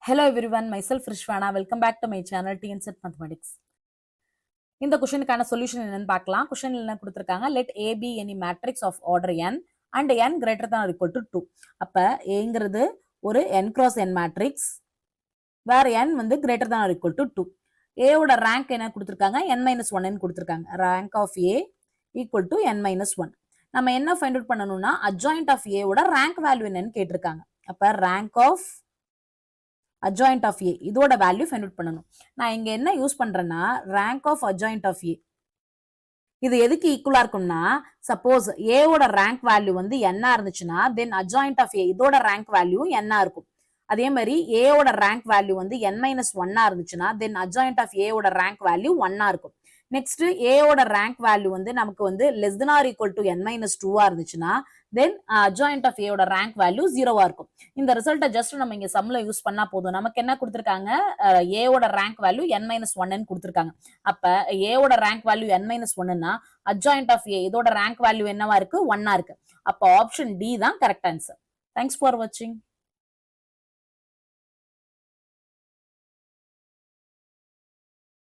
Hello everyone, myself Rishwana. Welcome back to my channel TNSET Mathematics. இந்த கொஸ்டினுக்கான solution என்னன்னு பார்க்கலாம். Question என்ன கொடுத்திருக்காங்க, let A be any matrix of order n and n greater than or equal to 2. அப்ப Aங்கிறது ஒரு n cross n matrix where n வந்து greater than or equal to 2. A ஓட rank என்ன கொடுத்திருக்காங்க, n-1 ன்னு கொடுத்திருக்காங்க. rank of A equal to n-1. நம்ம என்ன find out பண்ணணும்னா adjoint of A ஓட rank value என்னன்னு கேட்டிருக்காங்க. அப்ப rank of adjoint of A இதோட வேல்யூ ஃபைண்ட் அவுட் பண்ணணும். நான் இங்க என்ன யூஸ் பண்றேன்னா rank of adjoint of A. இது எதுக்கு ஈக்குவலா இருக்கும்னா சப்போஸ் A ஓட rank வேல்யூ வந்து n இருந்துச்சுன்னா then adjoint of A இதோட rank வேல்யூ n இருக்கும். அதே மாதிரி A ஓட rank வேல்யூ வந்து n-1 இருந்துச்சுன்னா then adjoint of A ஓட rank வேல்யூ 1 இருக்கும். நெக்ஸ்ட் A ஓட rank வேல்யூ வந்து நமக்கு வந்து less than or equal to n-2 இருந்துச்சுன்னா then adjoint of A ஓட rank வேல்யூ 0 இருக்கும். இந்த ரிசல்ட்டை ஜஸ்ட் நம்ம இங்க சம்ல யூஸ் பண்ணா போதும். நமக்கு என்ன கொடுத்திருக்காங்க, A ஓட rank வேல்யூ n-1 ன்னு கொடுத்திருக்காங்க. அப்ப A ஓட rank வேல்யூ n-1 னா adjoint of A இதோட rank வேல்யூ என்னவா இருக்கு, 1 இருக்கு. அப்ப ஆப்ஷன் D தான் correct answer. Thanks for watching.